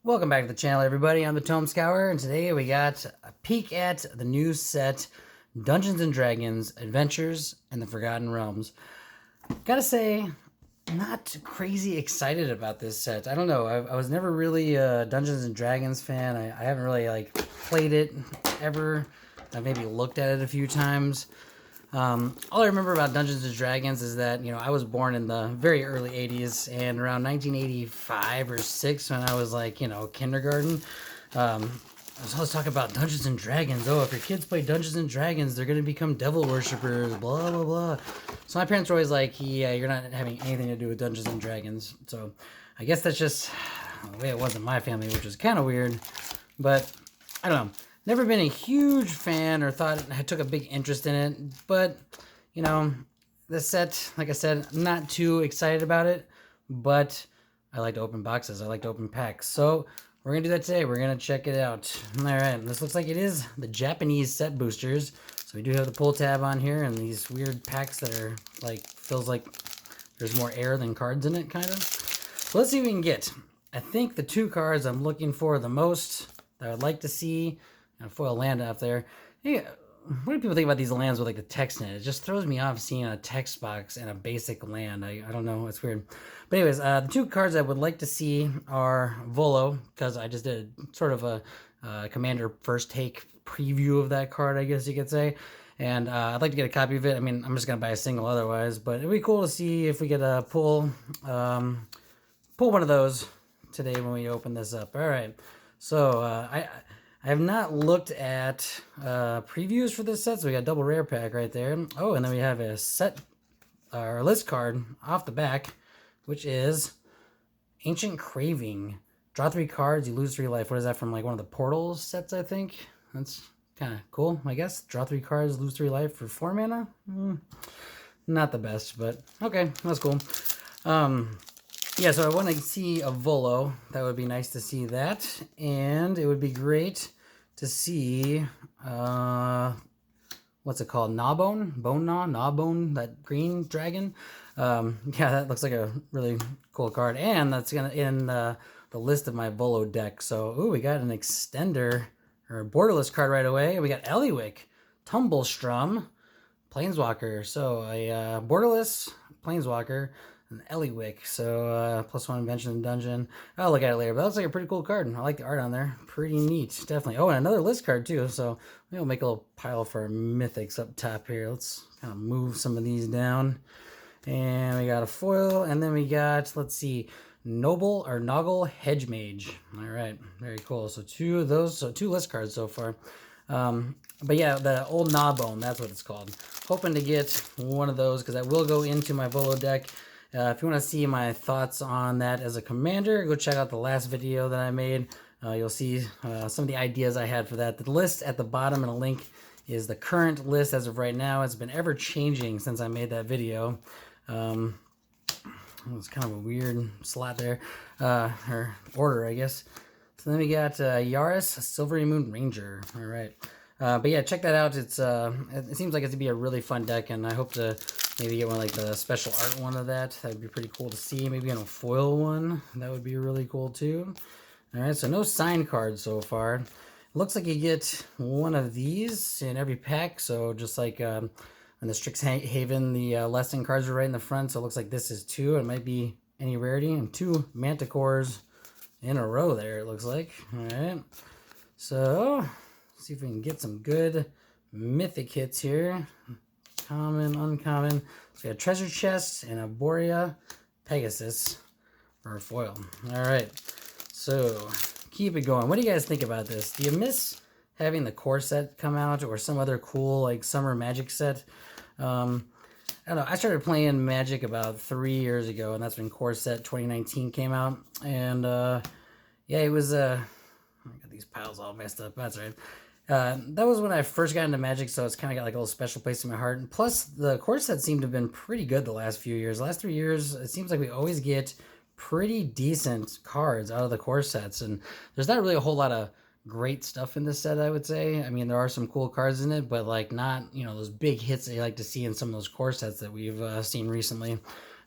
Welcome back to the channel, everybody. I'm the Tome Scourer, and today we got a peek at the new set, Dungeons and Dragons, Adventures, and the Forgotten Realms. Gotta say, not crazy excited about this set. I don't know. I was never really a Dungeons and Dragons fan. I haven't really played it ever. I maybe looked at it a few times. All I remember about Dungeons and Dragons is that, I was born in the very early 80s, and around 1985 or 6, when I was kindergarten, I was always talking about Dungeons and Dragons. Oh, if your kids play Dungeons and Dragons, they're going to become devil worshippers, blah, blah, blah. So my parents were always like, yeah, you're not having anything to do with Dungeons and Dragons. So I guess that's just the way it was in my family, which is kind of weird. But I don't know. Never been a huge fan or thought I took a big interest in it, but the set, like I said, I'm not too excited about it, but I like to open boxes. I like to open packs. So we're going to do that today. We're going to check it out. All right, this looks like it is the Japanese set boosters. So we do have the pull tab on here and these weird packs that are feels like there's more air than cards in it, kind of. So let's see what we can get. I think the two cards I'm looking for the most that I would like to see, and a foil land up there. Hey, what do people think about these lands with the text in it? It just throws me off seeing a text box and a basic land. I don't know, it's weird. But anyways, the two cards I would like to see are Volo, because I just did sort of a Commander first take preview of that card, I guess you could say. And I'd like to get a copy of it. I mean, I'm just going to buy a single otherwise, but it'd be cool to see if we get a pull one of those today when we open this up. All right, so I have not looked at previews for this set, so we got a double rare pack right there. Oh, and then we have a set, or list card off the back, which is Ancient Craving. Draw 3 cards, you lose 3 life. What is that, from one of the Portals sets, I think? That's kind of cool, I guess. Draw 3 cards, lose 3 life for 4 mana? Not the best, but okay, that's cool. Yeah, so I want to see a Volo. That would be nice to see that. And it would be great to see, what's it called? Gnawbone? Gnawbone, that green dragon. Yeah, that looks like a really cool card. And that's going to in the list of my Volo deck. So, ooh, we got an extender, or a borderless card right away. We got Eliwick, Tumblestrum, Planeswalker. So, a borderless Planeswalker. Eliwick, so +1 invention in dungeon. I'll look at it later, but that looks like a pretty cool card. I like the art on there. Pretty neat, definitely. Oh, and another list card too, so maybe we'll make a little pile for mythics up top here. Let's kind of move some of these down. And we got a foil, and then we got, let's see, Noble or Noggle Hedge Mage. All right, very cool. So 2 of those, so 2 list cards so far. But yeah, the old Gnawbone, that's what it's called. Hoping to get one of those, because that will go into my Volo deck. If you want to see my thoughts on that as a commander, go check out the last video that I made. You'll see some of the ideas I had for that. The list at the bottom and a link is the current list as of right now. It's been ever changing since I made that video. It's kind of a weird slot there, or order, I guess. So then we got Yaris, Silvery Moon Ranger. All right. But yeah, check that out. It seems like it's to be a really fun deck, and I hope to maybe get one the special art one of that. That would be pretty cool to see. Maybe in a foil one. That would be really cool too. All right, so no signed cards so far. Looks like you get one of these in every pack. So just like in the Strixhaven, the lesson cards are right in the front. So it looks like this is 2. It might be any rarity, and 2 Manticores in a row there, it looks like. All right, so see if we can get some good mythic hits here. Common, uncommon. So we got Treasure Chest and a Borea Pegasus for a foil. All right, so keep it going. What do you guys think about this? Do you miss having the core set come out, or some other cool summer Magic set? I don't know. I started playing Magic about 3 years ago, and that's when Core Set 2019 came out. And yeah, it was I got these piles all messed up. That's right. That was when I first got into Magic, so it's kind of got a little special place in my heart. And plus, the core sets seem to have been pretty good the last few years. The last 3 years, it seems like we always get pretty decent cards out of the core sets. And there's not really a whole lot of great stuff in this set, I would say. I mean, there are some cool cards in it, but not, those big hits that you like to see in some of those core sets that we've seen recently.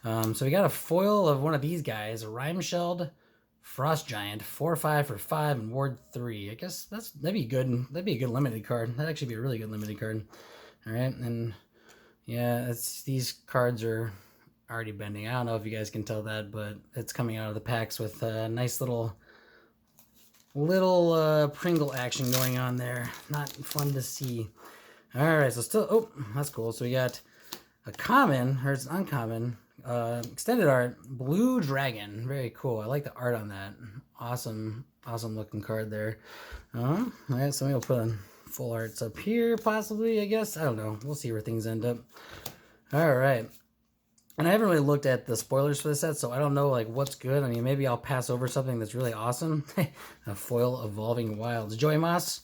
So we got a foil of one of these guys, a Rhyme Shelled Frost Giant, 4/5 for 5 and Ward 3. I guess that'd be good. That'd be a good limited card. That'd actually be a really good limited card. All right, and yeah, these cards are already bending. I don't know if you guys can tell that, but it's coming out of the packs with a nice little Pringle action going on there. Not fun to see. All right, so still, oh, that's cool. So we got a common, or it's uncommon, extended art, Blue Dragon. Very cool. I like the art on that. Awesome looking card there. All right, so maybe we'll put on full arts up here, possibly, I guess. I don't know. We'll see where things end up. All right. And I haven't really looked at the spoilers for the set, so I don't know like what's good. I mean, maybe I'll pass over something that's really awesome. A foil Evolving Wilds. Joey Moss,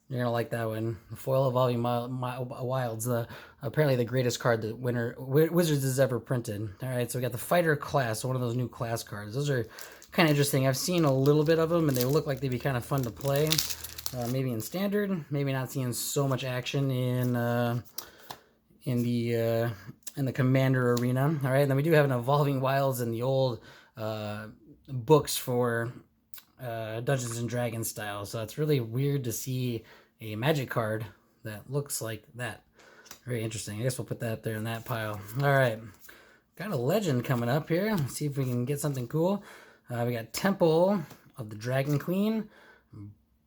you're gonna like that one. The foil Evolving Wilds, apparently the greatest card that Wizards has ever printed. All right, so we got the Fighter class, one of those new class cards. Those are kind of interesting. I've seen a little bit of them, and they look like they'd be kind of fun to play. Maybe in Standard, maybe not seeing so much action in the Commander arena. All right, and then we do have an Evolving Wilds in the old books for Dungeons and Dragons style. So it's really weird to see a Magic card that looks like that. Very interesting. I guess we'll put that up there in that pile. All right, got a legend coming up here. Let's see if we can get something cool. We got Temple of the Dragon Queen,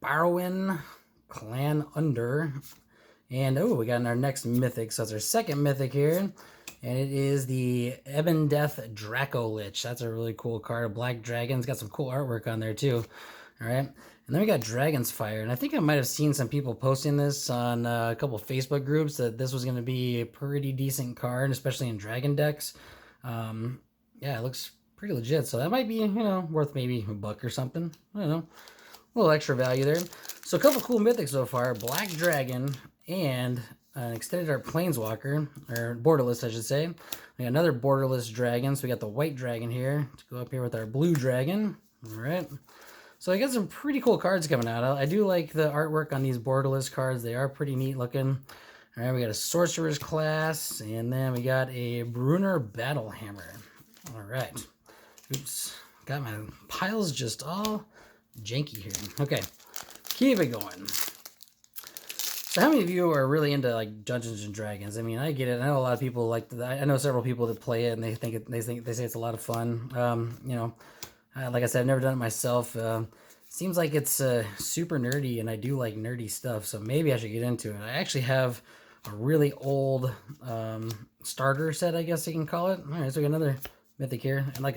Barrowin, Clan Under, and oh, we got our next mythic. So that's our second mythic here, and it is the Ebon Death Draco Lich. That's a really cool card. Black Dragon's got some cool artwork on there too. All right, and then we got Dragon's Fire, and I think I might have seen some people posting this on a couple of Facebook groups that this was going to be a pretty decent card, especially in Dragon decks. Yeah, it looks pretty legit, so that might be, you know, worth maybe $1 or something. I don't know, a little extra value there. So a couple cool mythics so far: Black Dragon and an extended art Planeswalker, or borderless, I should say. We got another borderless dragon, so we got the white dragon here to go up here with our blue dragon. All right, so I got some pretty cool cards coming out. I do like the artwork on these borderless cards. They are pretty neat looking. All right, we got a Sorcerer's class, and then we got a Brunner Battlehammer. All right, oops, got my piles just all janky here. Okay, keep it going. So how many of you are really into like Dungeons and Dragons? I mean, I get it. I know a lot of people like I know several people that play it, and they say it's a lot of fun. You know, like I said, I've never done it myself. Seems like it's super nerdy, and I do like nerdy stuff. So maybe I should get into it. I actually have a really old starter set, I guess you can call it. All right, so we got another mythic here, and like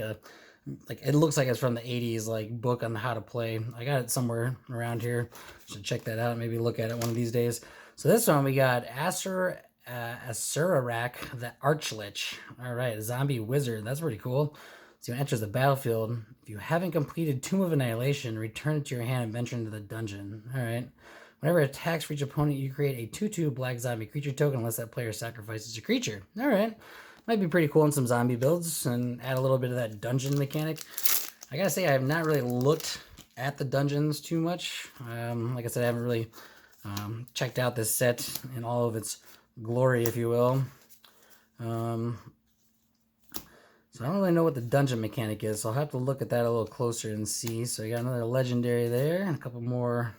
it looks like it's from the 80s, like book on how to play. I got it somewhere around here. Should check that out. Maybe look at it one of these days. So this one we got Asurak, the Archlich. All right, a zombie wizard. That's pretty cool. So when it enters the battlefield, if you haven't completed Tomb of Annihilation, return it to your hand and venture into the dungeon. All right. Whenever it attacks for each opponent, you create a 2/2 black zombie creature token unless that player sacrifices a creature. All right. Might be pretty cool in some zombie builds and add a little bit of that dungeon mechanic. I gotta say, I have not really looked at the dungeons too much. Like I said, I haven't really checked out this set in all of its glory, if you will. So I don't really know what the dungeon mechanic is, so I'll have to look at that a little closer and see. So we got another legendary there, and a couple more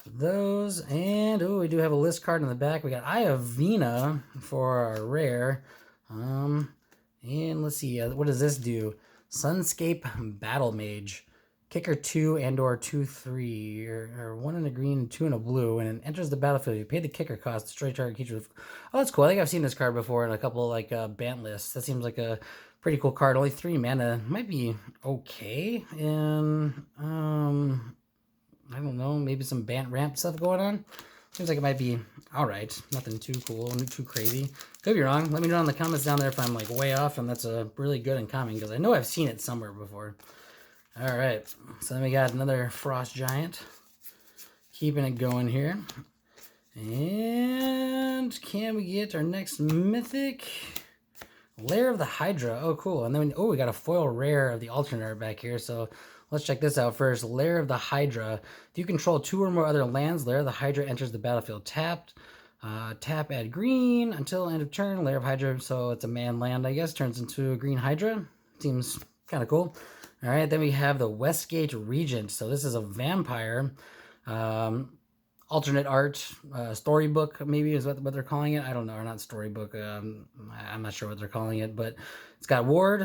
of those. And oh, we do have a list card in the back. We got Eye of Vina for our rare. And let's see, what does this do? Sunscape Battle Mage. Kicker 2 and or 2/3, or 1 in a green and 2 in a blue. When it enters the battlefield, you pay the kicker cost, destroy target creature. Oh, that's cool. I think I've seen this card before in a couple like Bant lists. That seems like a pretty cool card. Only 3 mana. Might be okay. And I don't know, maybe some Bant ramp stuff going on. Seems like it might be all right. Nothing too cool, too crazy. Could be wrong. Let me know in the comments down there if I'm like way off and that's a really good and common, because I know I've seen it somewhere before. All right, so then we got another Frost Giant. Keeping it going here. And can we get our next mythic? Lair of the Hydra. Oh, cool. And then, we got a foil rare of the alternate art back here. So let's check this out first. Lair of the Hydra. If you control 2 or more other lands, Lair of the Hydra enters the battlefield tapped. Tap, add green until end of turn. Lair of Hydra, so it's a man land, I guess, turns into a green Hydra. Seems kind of cool. All right, then we have the Westgate Regent. So this is a vampire. Alternate art, storybook maybe is what they're calling it. I don't know, or not storybook. I'm not sure what they're calling it, but it's got ward,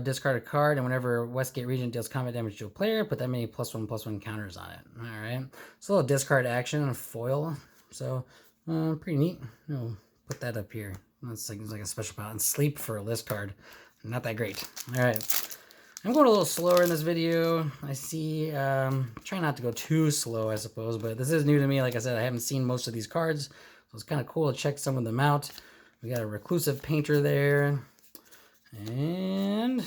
discard a card, and whenever Westgate Regent deals combat damage to a player, put that many +1/+1 counters on it. All right, it's a little discard action and foil, so pretty neat. Put that up here. It's like a special power. And sleep for a list card, not that great. All right. I'm going a little slower in this video. I see, try not to go too slow, I suppose, but this is new to me. Like I said, I haven't seen most of these cards, so it's kind of cool to check some of them out. We got a Reclusive Painter there, and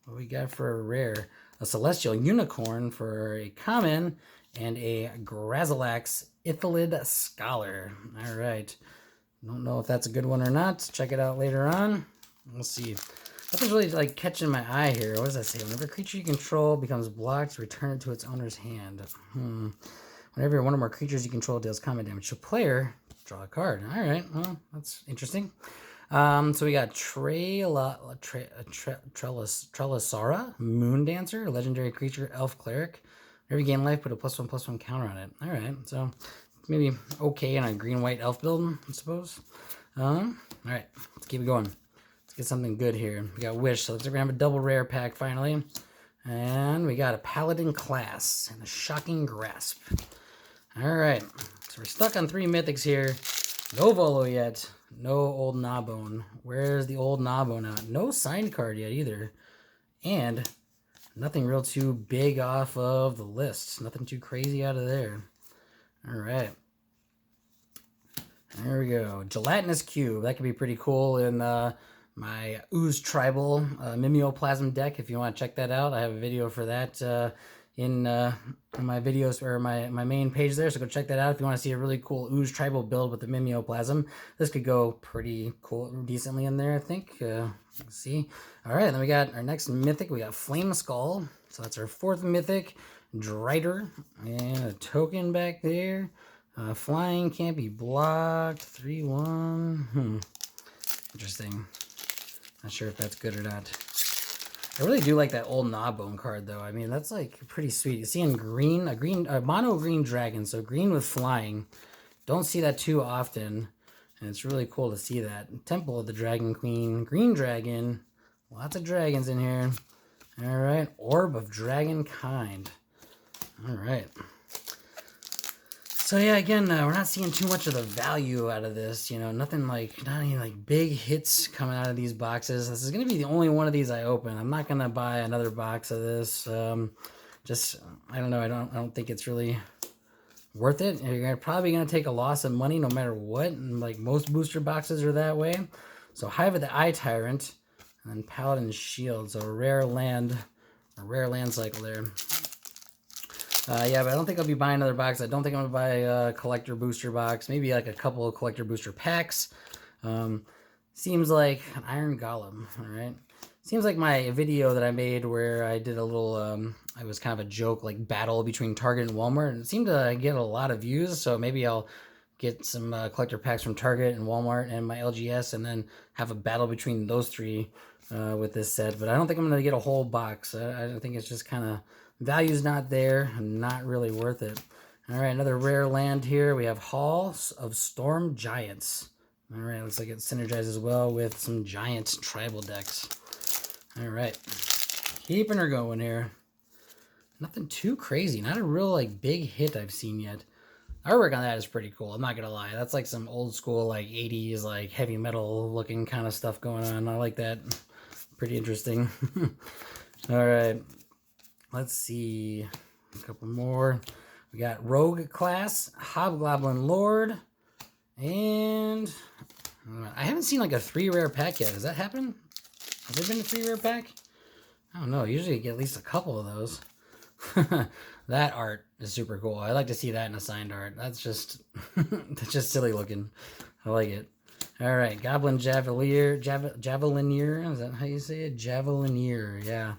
what we got for a rare? A Celestial Unicorn for a common, and a Grazilax Ithalid Scholar. All right. Don't know if that's a good one or not. Check it out later on. We'll see. Nothing's really like catching my eye here. What does that say? Whenever a creature you control becomes blocked, return it to its owner's hand. Whenever one or more creatures you control deals combat damage to a player, draw a card. All right, well, that's interesting. So we got Trelasara, Moon Dancer, legendary creature, elf cleric. Whenever you gain life, put a +1/+1 counter on it. All right, so maybe okay in a green-white elf build, I suppose. All right, let's keep it going. Get something good here. We got Wish, so let's have a double rare pack finally. And we got a Paladin Class and a Shocking Grasp. Alright, so we're stuck on 3 mythics here. No Volo yet. No old Gnawbone. Where's the old Gnawbone out? No signed card yet either. And nothing real too big off of the list. Nothing too crazy out of there. Alright. There we go. Gelatinous Cube. That could be pretty cool in my Ooze Tribal Mimeoplasm deck. If you want to check that out, I have a video for that in my videos or my main page there, so go check that out if you want to see a really cool Ooze Tribal build with the Mimeoplasm. This could go pretty cool, decently in there, I think. Let's see. All right, then we got our next mythic. We got Flame Skull, so that's our 4th mythic. Drider, and a token back there. Flying can't be blocked. 3/1. Interesting. Not sure if that's good or not. I really do like that old Gnawbone card, though. I mean, that's like pretty sweet. You see in green, a mono green dragon, so green with flying. Don't see that too often, and it's really cool to see that. Temple of the Dragon Queen, green dragon, lots of dragons in here. All right, Orb of Dragonkind. All right. So yeah, again, we're not seeing too much of the value out of this, you know, not any like big hits coming out of these boxes. This is going to be the only one of these I open. I'm not going to buy another box of this. Just, I don't know, I don't think it's really worth it. You're probably going to take a loss of money no matter what, and like most booster boxes are that way. So Hive of the Eye Tyrant, and then Paladin's Shield, so a rare land cycle there. Yeah, but I don't think I'll be buying another box. I don't think I'm going to buy a collector booster box. Maybe like a couple of collector booster packs. Seems like an Iron Golem, all right? Seems like my video that I made where I did a little, it was kind of a joke, like battle between Target and Walmart. And it seemed to get a lot of views, so maybe I'll get some collector packs from Target and Walmart and my LGS and then have a battle between those 3 with this set. But I don't think I'm going to get a whole box. I think it's just kind of... value's not there, not really worth it. All right, another rare land here. We have Hall of Storm Giants. All right, looks like it synergizes well with some giant tribal decks. All right, keeping her going here. Nothing too crazy. Not a real like big hit I've seen yet. Artwork on that is pretty cool. I'm not gonna lie. That's like some old school like 80s like heavy metal looking kind of stuff going on. I like that. Pretty interesting. All right. Let's see, a couple more. We got Rogue Class, Hobgoblin Lord, and I haven't seen like a 3 rare pack yet. Has that happened? Has there been a 3 rare pack? I don't know. Usually you get at least a couple of those. That art is super cool. I like to see that in a signed art. That's just silly looking. I like it. All right, Goblin Javelinier. Is that how you say it? Javelinier. Yeah.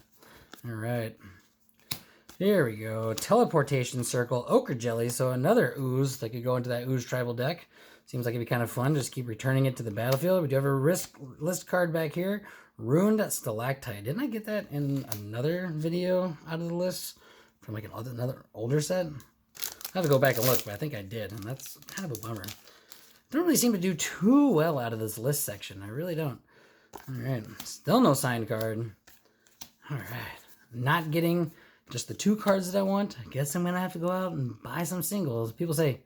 All right. Here we go. Teleportation Circle, Ochre Jelly. So another ooze that could go into that Ooze Tribal deck. Seems like it'd be kind of fun. Just keep returning it to the battlefield. We do have a list card back here. Ruined Stalactite. Didn't I get that in another video out of the list from like another older set? I have to go back and look, but I think I did, and that's kind of a bummer. Don't really seem to do too well out of this list section. I really don't. All right, still no signed card. All right, not getting just the 2 cards that I want. I guess I'm gonna have to go out and buy some singles. People say,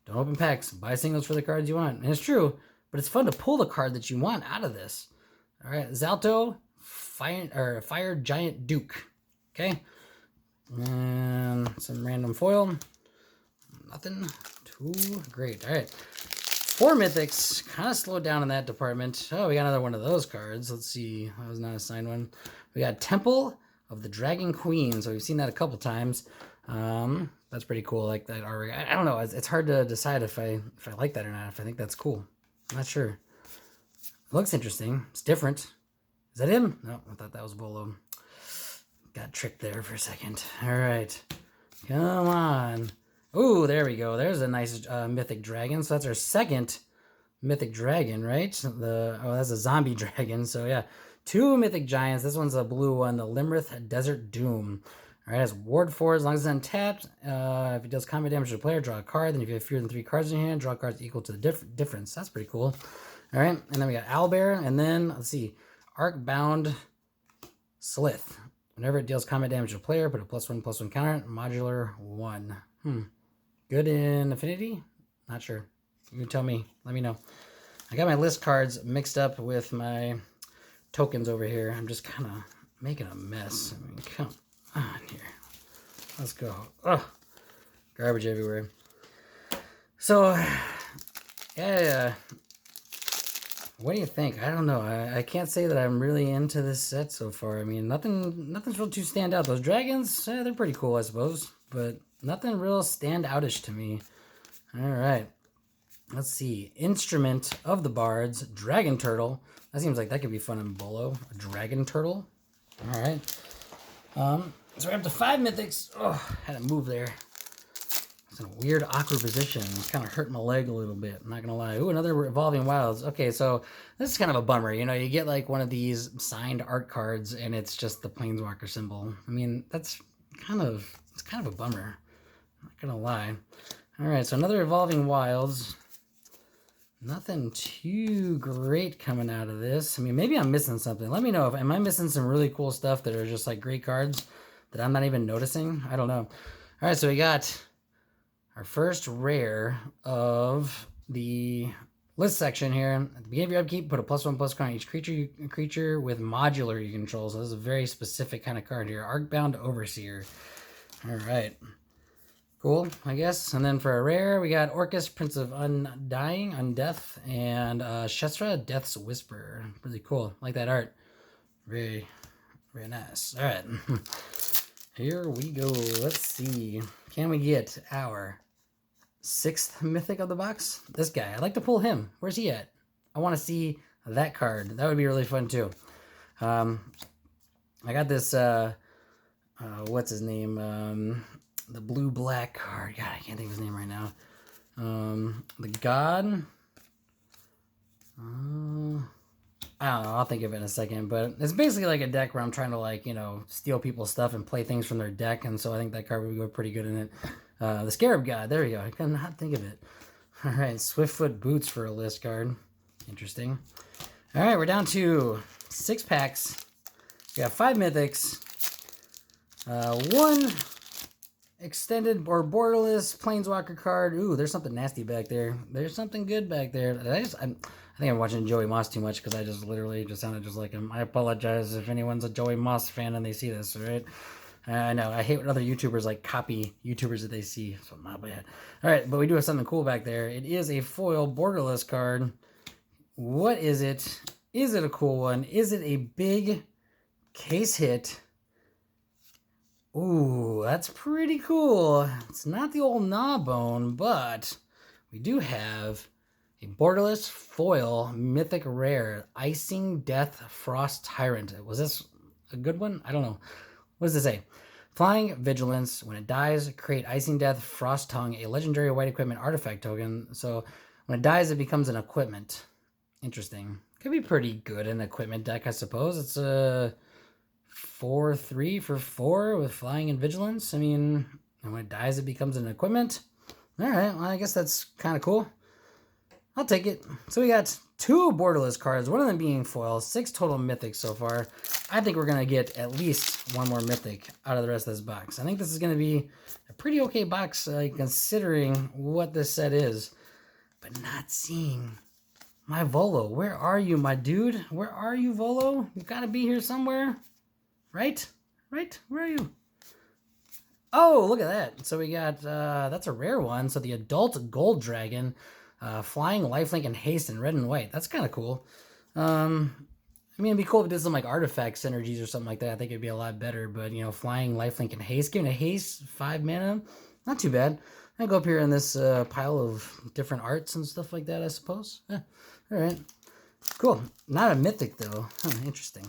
don't open packs, buy singles for the cards you want. And it's true, but it's fun to pull the card that you want out of this. All right, Zalto, Fire Giant Duke. Okay, and some random foil. Nothing too great. All right, 4 mythics. Kind of slowed down in that department. Oh, we got another one of those cards. Let's see. That was not a signed one. We got Temple of the Dragon Queen. So we've seen that a couple times. That's pretty cool. Like that already. I don't know. It's hard to decide if I like that or not. If I think that's cool. I'm not sure. It looks interesting. It's different. Is that him? No, I thought that was Bolo. Got tricked there for a second. All right. Come on. Ooh, there we go. There's a nice mythic dragon. So that's our second mythic dragon, right? That's a zombie dragon. So yeah, 2 mythic giants. This one's a blue one, the Limrith Desert Doom. All right, it's ward 4 as long as it's untapped. If it does combat damage to the player, draw a card. Then if you have fewer than 3 cards in your hand, draw cards equal to the difference. That's pretty cool. All right, and then we got Owlbear, and then let's see, Arcbound Slith. Whenever it deals combat damage to the player, put a +1/+1 counter. Modular 1. Good in Affinity? Not sure. You tell me. Let me know. I got my list cards mixed up with my tokens over here. I'm just kind of making a mess. I mean, come on here. Let's go. Oh, garbage everywhere. So, yeah. What do you think? I don't know. I can't say that I'm really into this set so far. I mean, nothing's real too stand out. Those dragons, they're pretty cool, I suppose, but nothing real stand outish to me. All right. Let's see. Instrument of the Bards, Dragon Turtle. That seems like that could be fun in Bolo. A Dragon Turtle. All right. So we're up to 5 mythics. Oh, had to move there. It's in a weird, awkward position. It's kind of hurt my leg a little bit. I'm not going to lie. Ooh, another Evolving Wilds. Okay, so this is kind of a bummer. You know, you get like one of these signed art cards and it's just the Planeswalker symbol. I mean, it's kind of a bummer. I'm not going to lie. All right, so another Evolving Wilds. Nothing too great coming out of this. I mean, maybe I'm missing something. Let me know. Am I missing some really cool stuff that are just like great cards that I'm not even noticing? I don't know. All right, so we got our first rare of the list section here. At the beginning of your upkeep, put a +1/+1 on each creature with modular you control. So this is a very specific kind of card here. Arcbound Overseer. All right. Cool, I guess. And then for a rare, we got Orcus, Prince of Undeath, and Shestra, Death's Whisper. Really cool. Like that art. Very, very nice. All right. Here we go. Let's see. Can we get our 6th mythic of the box? This guy. I'd like to pull him. Where's he at? I want to see that card. That would be really fun too. I got this, what's his name? The blue-black card. God, I can't think of his name right now. The God. I don't know. I'll think of it in a second. But it's basically like a deck where I'm trying to, like, you know, steal people's stuff and play things from their deck. And so I think that card would go pretty good in it. The Scarab God. There we go. I could not think of it. All right. Swiftfoot Boots for a list card. Interesting. All right. We're down to 6 packs. We got 5 mythics. 1... extended or borderless Planeswalker card. Ooh, there's something nasty back there. There's something good back there. I think I'm watching Joey Moss too much because I just literally just sounded just like him. I apologize if anyone's a Joey Moss fan and they see this, right? I know. I hate when other YouTubers like copy YouTubers that they see. So not bad. All right, but we do have something cool back there. It is a foil borderless card. What is it? Is it a cool one? Is it a big case hit? Ooh, that's pretty cool. It's not the old Gnawbone, but we do have a borderless foil mythic rare, Icing Death Frost Tyrant. Was this a good one? I don't know. What does it say? Flying Vigilance. When it dies, create Icing Death Frost Tongue, a legendary white equipment artifact token. So when it dies, it becomes an equipment. Interesting. Could be pretty good in equipment deck, I suppose. It's a 4/3 for 4 with flying and vigilance. I mean, and when it dies, it becomes an equipment. All right, well, I guess that's kind of cool. I'll take it. So we got 2 borderless cards, one of them being foils, 6 total mythics so far. I think we're going to get at least 1 more mythic out of the rest of this box. I think this is going to be a pretty okay box considering what this set is. But not seeing my Volo. Where are you, my dude? Where are you, Volo? You've got to be here somewhere. Right? Right? Where are you? Oh, look at that. So we got, that's a rare one. So the adult gold dragon, flying, lifelink, and haste in red and white. That's kind of cool. I mean, it'd be cool if it did some like artifact synergies or something like that. I think it'd be a lot better. But, you know, flying, lifelink, and haste. Giving a haste, 5 mana. Not too bad. I go up here in this pile of different arts and stuff like that, I suppose. Yeah. All right. Cool. Not a mythic, though. Huh, interesting.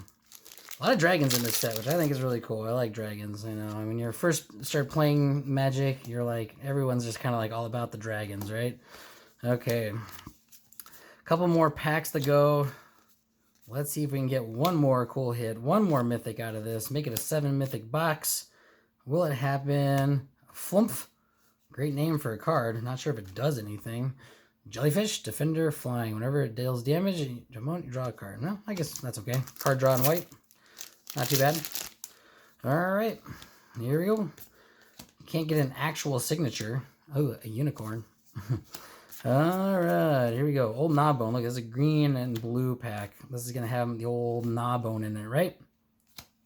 A lot of dragons in this set, which I think is really cool. I like dragons. You know, when you first start playing Magic, you're like, everyone's just kind of like all about the dragons, right? Okay. A couple more packs to go. Let's see if we can get 1 more cool hit, 1 more mythic out of this. Make it a 7 mythic box. Will it happen? Flumph. Great name for a card. Not sure if it does anything. Jellyfish, Defender, Flying. Whenever it deals damage, you draw a card. No, I guess that's okay. Card draw in white. Not too bad. Alright. Here we go. Can't get an actual signature. Oh, a unicorn. Alright, here we go. Old Gnawbone. Look, there's a green and blue pack. This is going to have the old Gnawbone in it, right?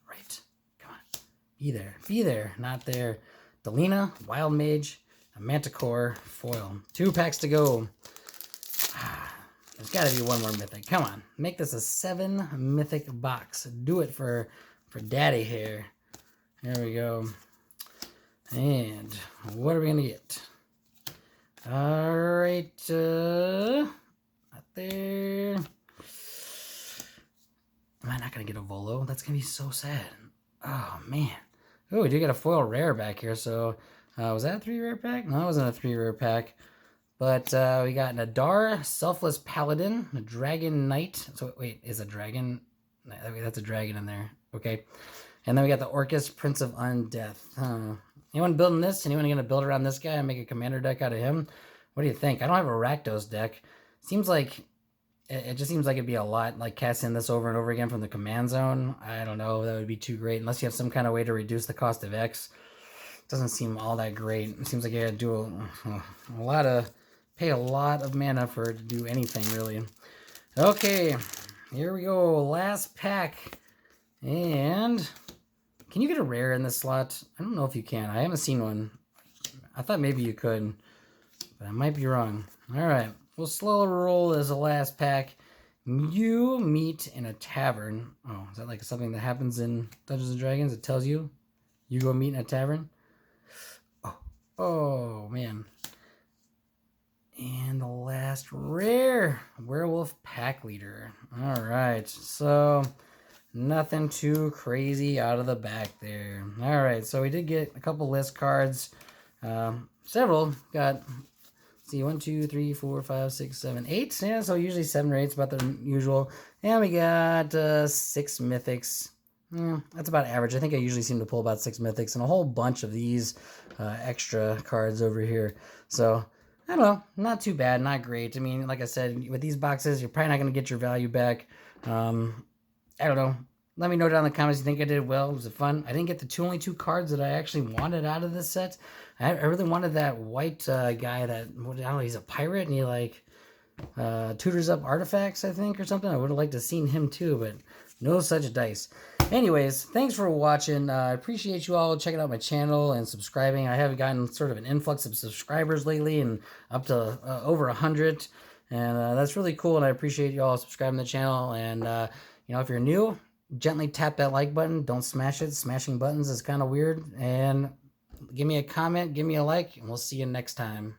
Right. Come on. Be there. Be there. Not there. Delina, Wild Mage, a Manticore, foil. 2 packs to go. There's got to be 1 more mythic. Come on. Make this a 7 mythic box. Do it for daddy here. There we go. And what are we going to get? All right. Not there. Am I not going to get a Volo? That's going to be so sad. Oh, man. Oh, we do get a foil rare back here. So, was that a 3 rare pack? No, it wasn't a 3 rare pack. But we got Nadar, Selfless Paladin, a Dragon Knight. So wait, is a dragon? That's a dragon in there. Okay. And then we got the Orcus, Prince of Undeath. Anyone building this? Anyone going to build around this guy and make a commander deck out of him? What do you think? I don't have a Rakdos deck. Seems like, it just seems like it'd be a lot, like casting this over and over again from the command zone. I don't know. That would be too great. Unless you have some kind of way to reduce the cost of X. Doesn't seem all that great. It seems like you gotta do a lot of... Pay a lot of mana for it to do anything, really. Okay, here we go. Last pack. And can you get a rare in this slot? I don't know if you can. I haven't seen one. I thought maybe you could, but I might be wrong. All right, we'll slow roll as a last pack. You meet in a tavern. Oh, is that like something that happens in Dungeons and Dragons? It tells you go meet in a tavern. Oh man. And the last rare, Werewolf Pack Leader. All right, so nothing too crazy out of the back there. All right, so we did get a couple list cards. Several. Got, let's see, 1, 2, 3, 4, 5, 6, 7, 8. Yeah, so usually 7 or 8 is about the usual. And we got 6 mythics. That's about average. I think I usually seem to pull about 6 mythics and a whole bunch of these extra cards over here. So I don't know, not too bad, not great. I mean, like I said, with these boxes, you're probably not going to get your value back. I don't know. Let me know down in the comments if you think I did well. Was it fun? I didn't get the only 2 cards that I actually wanted out of this set. I really wanted that white guy that, I don't know, he's a pirate and he like tutors up artifacts, I think, or something. I would have liked to have seen him too, but no such dice. Anyways, thanks for watching. I appreciate you all checking out my channel and subscribing. I have gotten sort of an influx of subscribers lately and up to over 100. And that's really cool. And I appreciate you all subscribing to the channel. And, you know, if you're new, gently tap that like button. Don't smash it. Smashing buttons is kind of weird. And give me a comment, give me a like, and we'll see you next time.